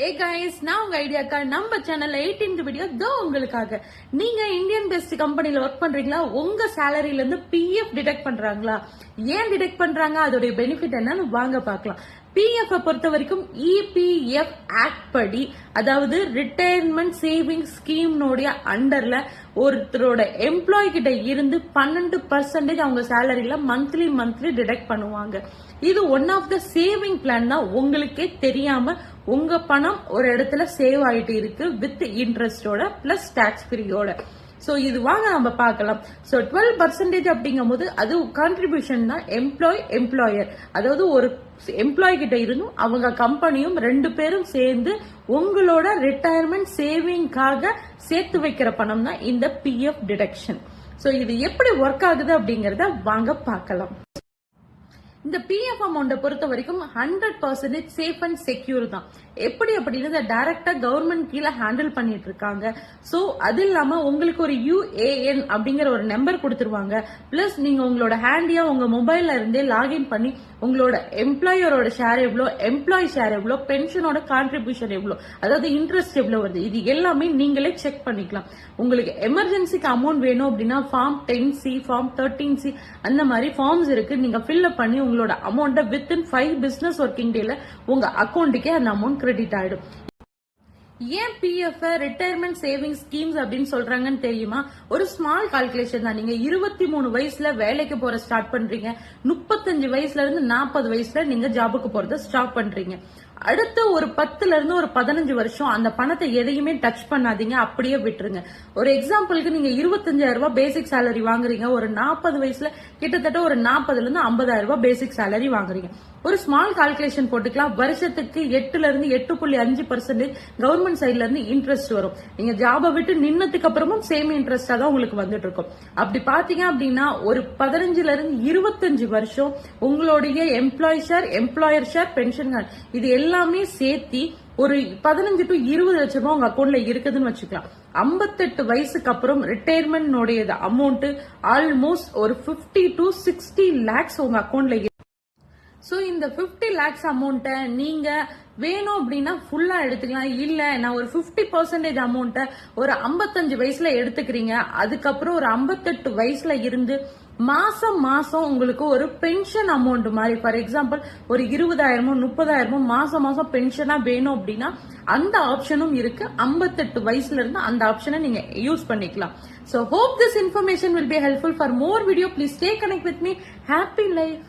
ஏ guys, நான் உங்க ஐடியாக்கா நம்ம சேனல்ல 18th வீடியோ தோ உங்களுக்காக. நீங்க இந்தியன் பெஸ்ட் கம்பெனில ஒர்க் பண்றீங்களா? உங்க சேலரில இருந்து பிஎஃப் டிடெக்ட் பண்றாங்களா? ஏன் டிடெக்ட் பண்றாங்க, அதோட பெனிஃபிட் என்னன்னு வாங்க பார்க்கலாம். பிஎஃப் பொறுத்த வரைக்கும் இபிஎஃப் ஆக்ட் படி, அதாவது ரிட்டையர்மெண்ட் சேவிங் ஸ்கீம்னுடைய அண்டர்ல ஒருத்தரோட எம்ப்ளாய் கிட்ட இருந்து 12% அவங்க சேலரியில மந்த்லி டிடெக்ட் பண்ணுவாங்க. இது one of the saving plan தான். உங்களுக்கே தெரியாம உங்க பணம் ஒரு இடத்துல சேவ் ஆயிட்டு இருக்கு வித் இன்ட்ரெஸ்டோட பிளஸ் டாக்ஸ் ஃப்ரீயோட. சோ இது வாங்க நம்ம பார்க்கலாம். சோ 12% அப்படிங்கும் போது அது கான்ட்ரிபியூஷன் தான் எம்ப்ளாயர், அதாவது ஒரு எம்ப்ளாய் கிட்ட இருந்தும் அவங்க கம்பெனியும் ரெண்டு பேரும் சேர்ந்து உங்களோட ரிட்டையர்மெண்ட் சேவிங்காக சேர்த்து வைக்கிற பணம் தான் இந்த பிஎஃப் டிடக்ஷன். சோ இது எப்படி ஒர்க் ஆகுது அப்படிங்கறத வாங்க பார்க்கலாம். இந்த பிஎஃப் அமௌண்ட பொறுத்த வரைக்கும் 100% சேஃப் அண்ட் செக்யூர் தான். எப்படி அப்படின்னு டைரக்டா கவர்மெண்ட் கீழே ஹேண்டில் பண்ணிட்டு இருக்காங்க. சோ அது இல்லாம உங்களுக்கு ஒரு UAN அப்படிங்கிற ஒரு நம்பர் கொடுத்துருவாங்க. பிளஸ் நீங்க உங்களோட ஹேண்டியா உங்க மொபைல்ல இருந்தே லாகின் பண்ணி உங்களோட எம்ப்ளாயரோட ஷேர் எவ்வளோ, எம்ப்ளாய் ஷேர் எவ்வளோ, பென்ஷனோட கான்ட்ரிபியூஷன் எவ்வளோ, அதாவது இன்ட்ரெஸ்ட் எவ்வளவு வருது, இது எல்லாமே நீங்களே செக் பண்ணிக்கலாம். உங்களுக்கு எமர்ஜென்சிக்கு அமௌண்ட் வேணும் அப்படின்னா ஃபார்ம் 10C, ஃபார்ம் 13C அந்த மாதிரி ஃபார்ம்ஸ் இருக்கு. நீங்க ஃபில் அப் பண்ணி உங்களோட அமௌண்ட்டை வித்தின் 5 பிசினஸ் ஒர்க்கிங் டேல உங்க அக்கௌண்ட்டுக்கே அந்த அமௌண்ட் கிரெடிட் ஆயிடும். ஏன் பிஎஃப் ரிட்டையர்மெண்ட் சேவிங் ஸ்கீம்ஸ் அப்படின்னு சொல்றாங்கன்னு தெரியுமா? ஒரு ஸ்மால் கால்குலேஷன் தான். நீங்க 23 வயசுல வேலைக்கு போற ஸ்டார்ட் பண்றீங்க, 35 வயசுல இருந்து 40 வயசுல நீங்க ஜாபுக்கு போறத ஸ்டாப் பண்றீங்க. அடுத்த ஒரு 10ல இருந்து ஒரு 15 வருஷம் அந்த பணத்தை எதையுமே டச் பண்ணாதீங்க, அப்படியே விட்டுருங்க. ஒரு எக்ஸாம்பிளுக்கு நீங்க 25,000 ரூபாய் பேசிக் சேலரி வாங்குறீங்க, ஒரு 40 வயசுல கிட்டத்தட்ட ஒரு 40ல இருந்து 50,000 ரூபாய் பேசிக் சேலரி வாங்குறீங்க. ஒரு ஸ்மால் கால்குலேஷன் போட்டுக்கலாம். வருஷத்துக்கு 8ல இருந்து 8.5% கவர்மெண்ட் சைட்ல இருந்து இன்ட்ரெஸ்ட் வரும். நீங்க ஜாபை விட்டு நின்னதுக்கு அப்புறமும் சேம் இன்ட்ரெஸ்டா தான் உங்களுக்கு வந்துட்டு இருக்கும். அப்படி பாத்தீங்க அப்படின்னா ஒரு 15ல இருந்து 25 வருஷம் உங்களுடைய employee share, employer share, pension இது எல்லாமே சேர்த்தி ஒரு 15 to 20 லட்சம் ரூபாய் உங்க அக்கௌண்ட்ல இருக்குதுன்னு வச்சுக்கலாம். 58 வயசுக்கு அப்புறம் ரிட்டையர்மெண்ட் அமௌண்ட் ஆல்மோஸ்ட் ஒரு 50 to 60 lakhs உங்க அக்கௌண்ட்ல. சோ இந்த 50 lakhs அமௌண்ட்டை நீங்க வேணும் அப்படின்னா ஃபுல்லா எடுத்துக்கலாம். இல்ல நான் ஒரு 50% அமௌண்ட்டை ஒரு 55 வயசுல எடுத்துக்கிறீங்க, அதுக்கப்புறம் ஒரு 58 வயசுல இருந்து மாசம் உங்களுக்கு ஒரு பென்ஷன் அமௌண்ட் மாதிரி, ஃபார் எக்ஸாம்பிள் ஒரு 20,000 30,000 மாசம் பென்ஷனா வேணும் அப்படின்னா அந்த ஆப்ஷனும் இருக்கு. 58 வயசுல இருந்து அந்த ஆப்ஷனை நீங்க யூஸ் பண்ணிக்கலாம். So hope this information will be helpful. For more video, please stay connected with me. Happy life.